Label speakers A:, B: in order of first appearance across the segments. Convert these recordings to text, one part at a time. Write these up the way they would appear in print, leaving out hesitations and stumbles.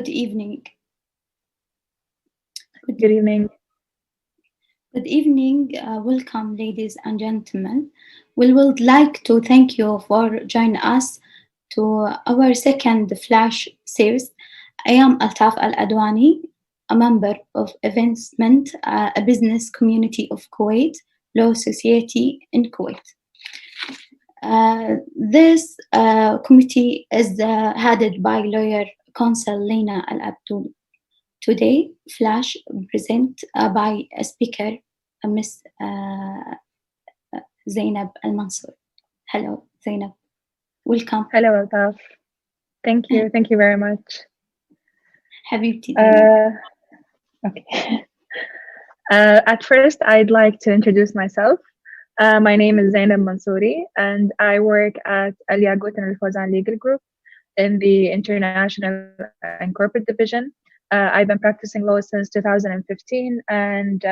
A: Good evening.
B: Good evening.
A: Good evening. Welcome, ladies and gentlemen. We would like to thank you for joining us to our second Flash series. I am Alطاف العدواني, a member of Investment, a business community of Kuwait, Law Society in Kuwait. This committee is headed by lawyer counsel Lina Al-Abdul. Today, Flash present by a speaker, Miss Zeynep Al-Mansouri. Hello, Zeynep. Welcome.
B: Hello, Alطاف. Thank you. Thank you very much.
A: Habibti Zeynep.
B: Okay. At first, I'd like to introduce myself. My name is Zeynep Mansouri, and I work at Al-Yagut and Al-Fawzan Legal Group in the International and Corporate Division. I've been practicing law since 2015, and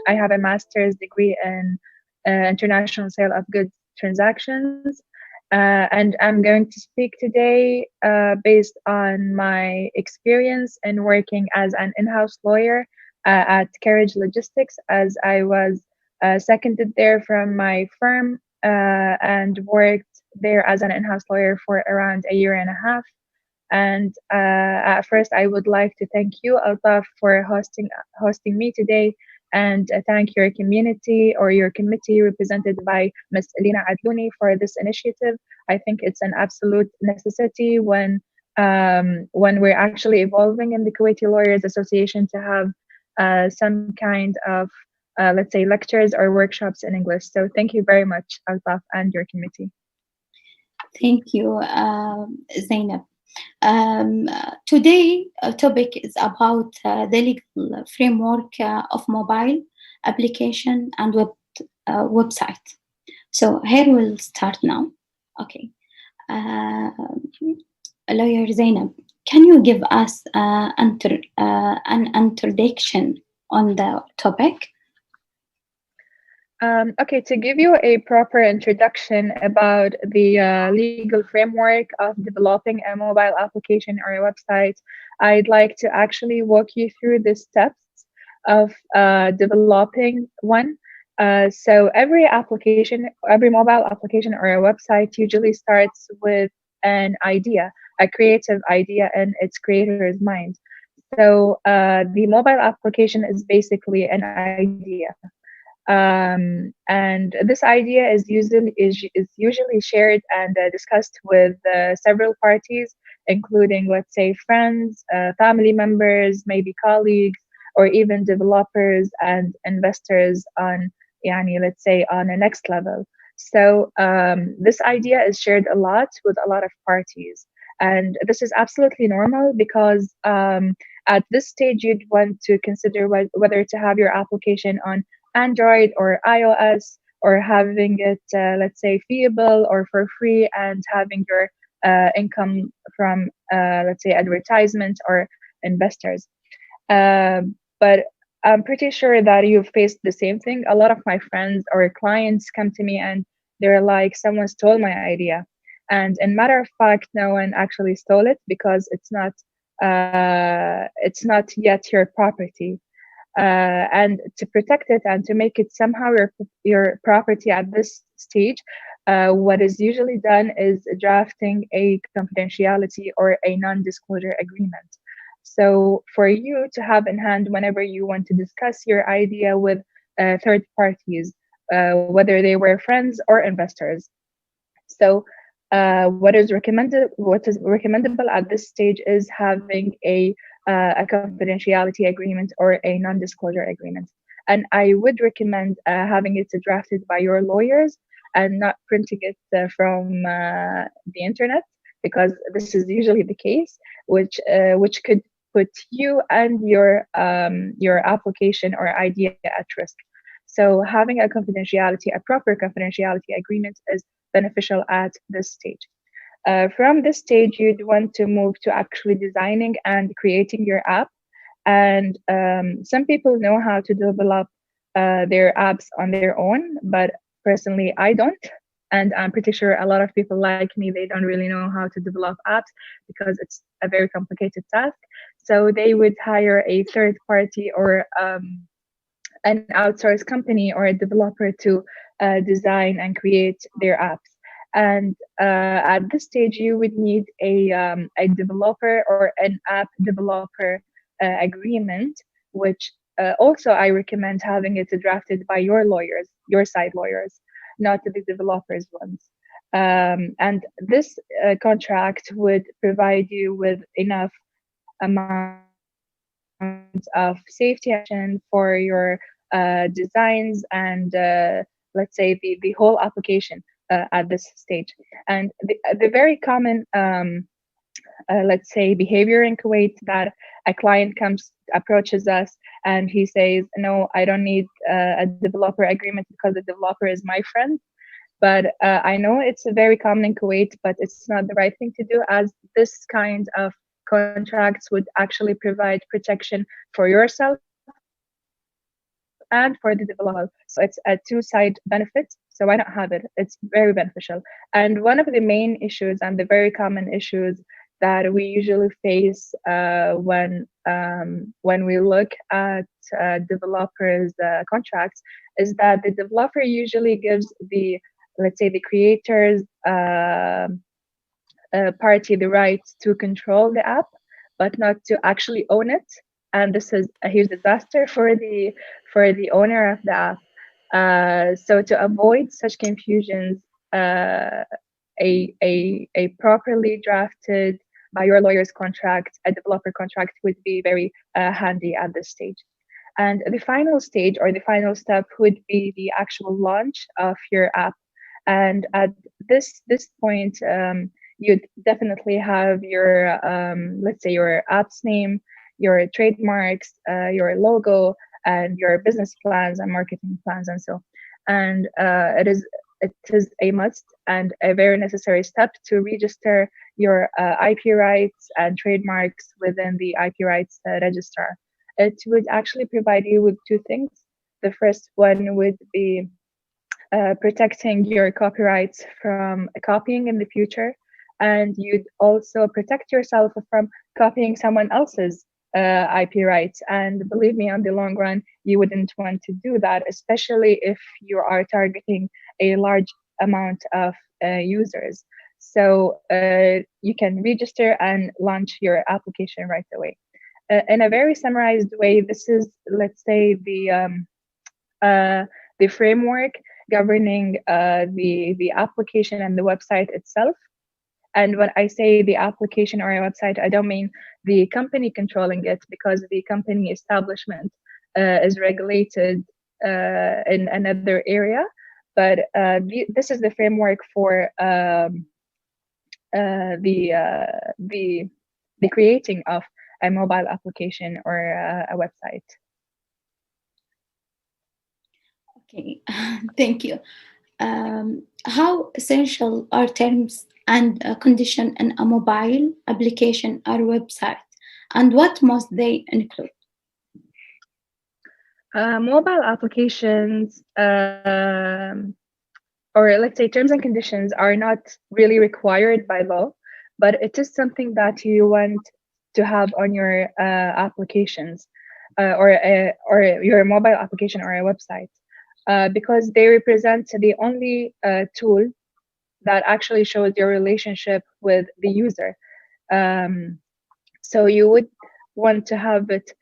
B: I have a master's degree in international sale of goods transactions. And I'm going to speak today based on my experience in working as an in-house lawyer at Carriage Logistics, as I was seconded there from my firm and worked there as an in-house lawyer for around a year and a half. And at first, I would like to thank you, Alطaaf, for hosting me today, and thank your community or your committee represented by Ms. Alina Adlouni for this initiative. I think it's an absolute necessity when we're actually evolving in the Kuwaiti Lawyers Association to have some kind of, let's say, lectures or workshops in English. So thank you very much, Alطaaf, and your committee.
A: Thank you, Zeynep. Today, our topic is about the legal framework of mobile application and website. So here we'll start now. Okay. Lawyer Zeynep, can you give us an introduction on the topic?
B: Okay, to give you a proper introduction about the legal framework of developing a mobile application or a website, I'd like to actually walk you through the steps of developing one. So every mobile application or a website usually starts with an idea, a creative idea in its creator's mind. So the mobile application is basically an idea. And this idea is usually shared and discussed with several parties, including, let's say, friends, family members, maybe colleagues, or even developers and investors on, let's say, on a next level. So this idea is shared a lot with a lot of parties. And this is absolutely normal because at this stage, you'd want to consider whether to have your application on Android or iOS, or having it, let's say, feeable or for free, and having your income from, let's say, advertisements or investors. But I'm pretty sure that you've faced the same thing. A lot of my friends or clients come to me and they're like, someone stole my idea. And in matter of fact, no one actually stole it because it's not yet your property. And to protect it and to make it somehow your property at this stage, what is usually done is drafting a confidentiality or a non-disclosure agreement. So for you to have in hand whenever you want to discuss your idea with third parties, whether they were friends or investors. So what is recommendable at this stage is having a confidentiality agreement or a non-disclosure agreement. And I would recommend having it drafted by your lawyers and not printing it from the internet, because this is usually the case, which could put you and your application or idea at risk. So having a proper confidentiality agreement is beneficial at this stage. From this stage, you'd want to move to actually designing and creating your app. And some people know how to develop their apps on their own, but personally, I don't. And I'm pretty sure a lot of people like me, they don't really know how to develop apps because it's a very complicated task. So they would hire a third party or an outsourced company or a developer to design and create their apps. And at this stage, you would need a developer or an app developer agreement, which also I recommend having it drafted by your lawyers, your side lawyers, not the developers' ones. And this contract would provide you with enough amount of safety action for your designs and let's say the whole application at this stage. And the very common let's say behavior in Kuwait, that a client approaches us and he says, no, I don't need a developer agreement because the developer is my friend. But I know it's very common in Kuwait, but it's not the right thing to do, as this kind of contracts would actually provide protection for yourself and for the developer. So it's a two-side benefit. So why not have it? It's very beneficial. And one of the main issues and the very common issues that we usually face when we look at developers' contracts is that the developer usually gives the, let's say, the creators party the right to control the app, but not to actually own it. And this is a huge disaster for the owner of the app. So to avoid such confusions, a properly drafted by your lawyer's contract, a developer contract, would be very handy at this stage. And the final stage or the final step would be the actual launch of your app. And at this point, you'd definitely have your let's say your app's name, your trademarks, your logo, and your business plans and marketing plans, and so. And it is a must and a very necessary step to register your IP rights and trademarks within the IP rights registrar. It would actually provide you with two things. The first one would be protecting your copyrights from copying in the future, and you'd also protect yourself from copying someone else's IP rights. And believe me, on the long run, you wouldn't want to do that, especially if you are targeting a large amount of users. So you can register and launch your application right away. In a very summarized way, this is, let's say, the framework governing the application and the website itself. And when I say the application or a website, I don't mean the company controlling it, because the company establishment is regulated in another area. But this is the framework for the creating of a mobile application or a website.
A: Okay, thank you. How essential are terms and conditions in a mobile application or website, and what must they include?
B: Mobile applications, or let's say terms and conditions, are not really required by law, but it is something that you want to have on your applications or your mobile application or a website, because they represent the only tool that actually shows your relationship with the user. So you would want to have it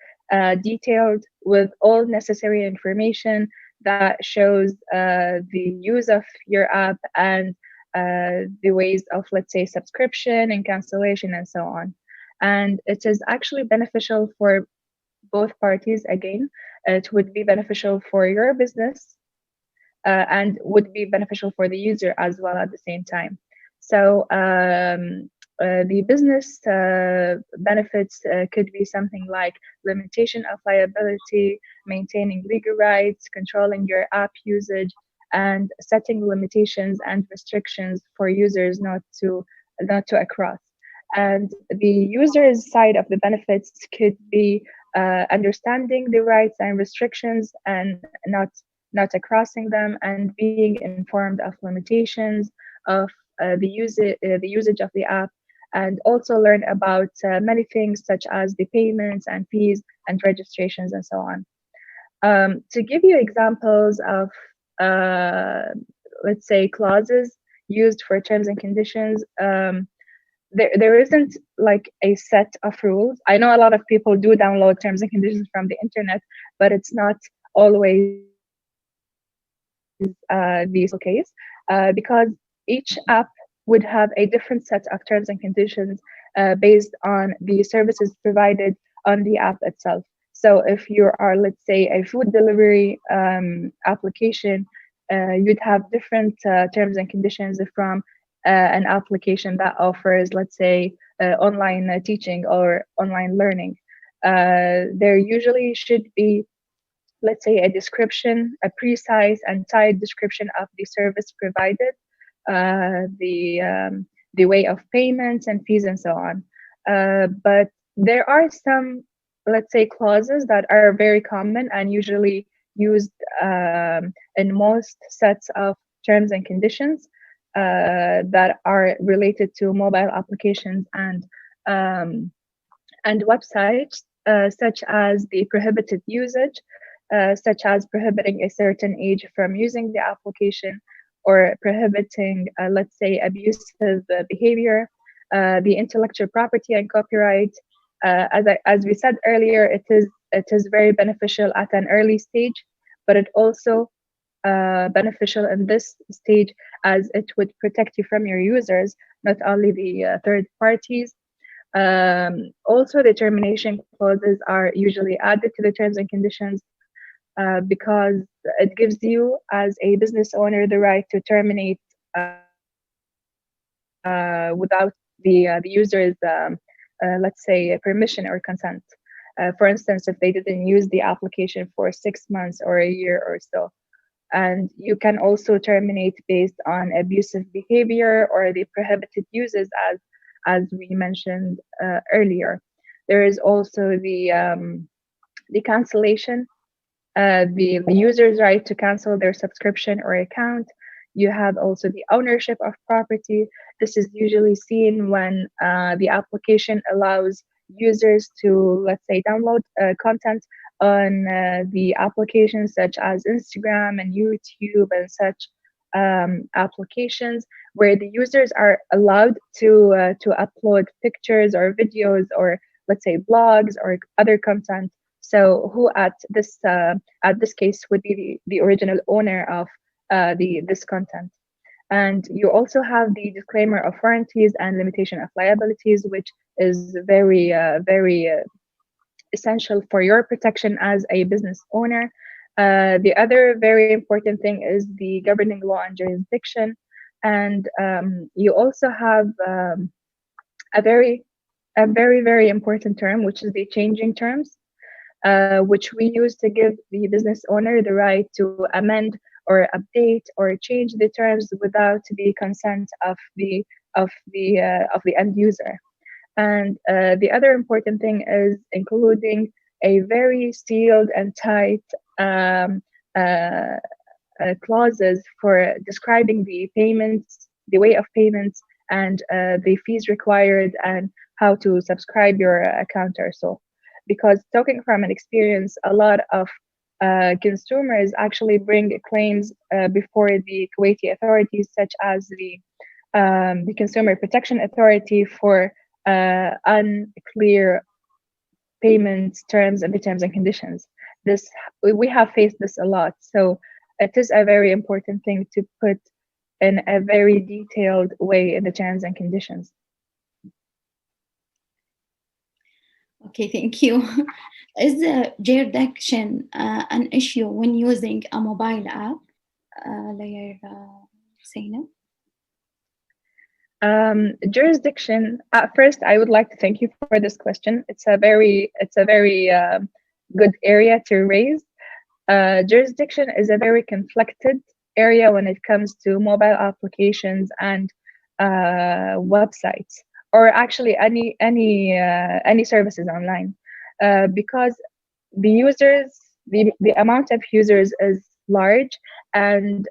B: detailed with all necessary information that shows the use of your app and the ways of, let's say, subscription and cancellation and so on. And it is actually beneficial for both parties. Again, it would be beneficial for your business and would be beneficial for the user as well at the same time. So the business benefits could be something like limitation of liability, maintaining legal rights, controlling your app usage, and setting limitations and restrictions for users not to cross. And the user's side of the benefits could be understanding the rights and restrictions and not not crossing them, and being informed of limitations of the usage of the app, and also learn about many things such as the payments and fees and registrations and so on. To give you examples of, let's say, clauses used for terms and conditions, there isn't like a set of rules. I know a lot of people do download terms and conditions from the internet, but it's not always the case, because each app would have a different set of terms and conditions based on the services provided on the app itself. So if you are, let's say, a food delivery application, you'd have different terms and conditions from an application that offers, let's say, online teaching or online learning. There usually should be, let's say, a description, a precise and tight description of the service provided, the way of payments and fees and so on. But there are some, let's say, clauses that are very common and usually used in most sets of terms and conditions that are related to mobile applications and websites, such as the prohibited usage, such as prohibiting a certain age from using the application, or prohibiting, let's say, abusive behavior, the intellectual property and copyright. As we said earlier, it is very beneficial at an early stage, but it also beneficial in this stage as it would protect you from your users, not only the third parties. Also, the termination clauses are usually added to the terms and conditions because it gives you, as a business owner, the right to terminate without the user's, let's say, permission or consent. For instance, if they didn't use the application for 6 months or a year or so. And you can also terminate based on abusive behavior or the prohibited uses, as we mentioned earlier. There is also the cancellation, the user's right to cancel their subscription or account. You have also the ownership of property. This is usually seen when the application allows users to, let's say, download content on the applications such as Instagram and YouTube and such applications, where the users are allowed to upload pictures or videos or, let's say, blogs or other content. So who at this case would be the original owner of this content. And you also have the disclaimer of warranties and limitation of liabilities, which is very essential for your protection as a business owner. The other very important thing is the governing law and jurisdiction. And you also have a very important term, which is the changing terms, which we use to give the business owner the right to amend or update or change the terms without the consent of the end user. And the other important thing is including a very sealed and tight clauses for describing the payments, the way of payments, and the fees required, and how to subscribe your account or so. Because talking from an experience, a lot of consumers actually bring claims before the Kuwaiti authorities, such as the Consumer Protection Authority, for unclear payments terms and the terms and conditions. We have faced this a lot, so it is a very important thing to put in a very detailed way in the terms and conditions.
A: Okay, thank you. Is the jurisdiction an issue when using a mobile app? Zainab?
B: Jurisdiction. At first, I would like to thank you for this question. It's a very good area to raise. Jurisdiction is a very conflicted area when it comes to mobile applications and websites, or actually any services online, because the amount of users is large, and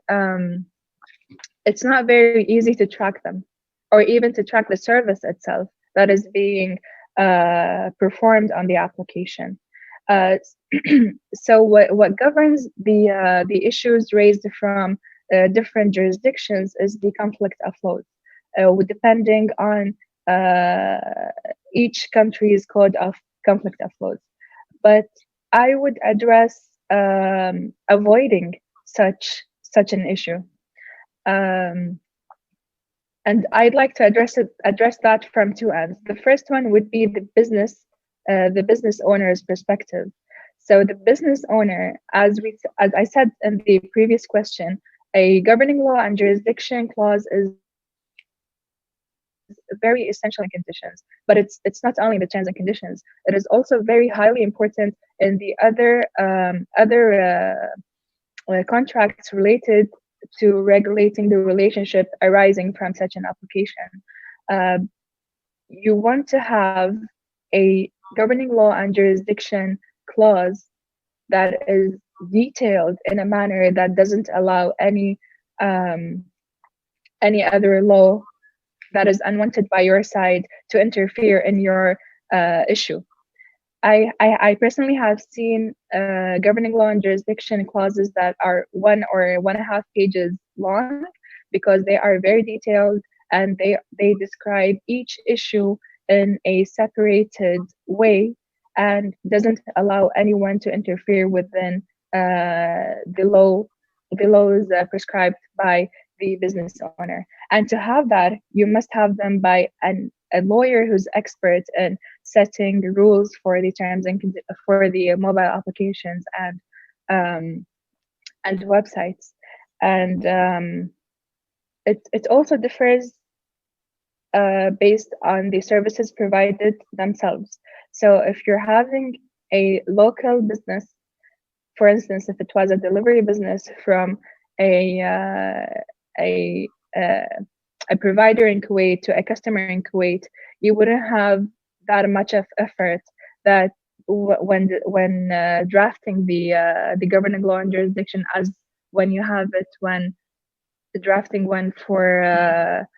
B: it's not very easy to track them, or even to track the service itself that is being performed on the application. So what governs the issues raised from different jurisdictions is the conflict of laws, depending on each country's code of conflict of laws. But I would address avoiding such an issue. And I'd like to address that from two ends. The first one would be the business owner's perspective. So the business owner, as I said in the previous question, a governing law and jurisdiction clause is very essential in conditions, but it's not only the terms and conditions. It is also very highly important in the other contracts related to regulating the relationship arising from such an application. You want to have a governing law and jurisdiction clause that is detailed in a manner that doesn't allow any other law that is unwanted by your side to interfere in your issue. I personally have seen governing law and jurisdiction clauses that are 1 or 1.5 pages long, because they are very detailed and they describe each issue in a separated way and doesn't allow anyone to interfere within the laws prescribed by the business owner. And to have that, you must have them by a lawyer who's expert in setting the rules for the terms and for the mobile applications and websites. And it also differs based on the services provided themselves. So if you're having a local business, for instance, if it was a delivery business from a provider in Kuwait to a customer in Kuwait, you wouldn't have that much of effort that when drafting the governing law and jurisdiction as when you have it when drafting one for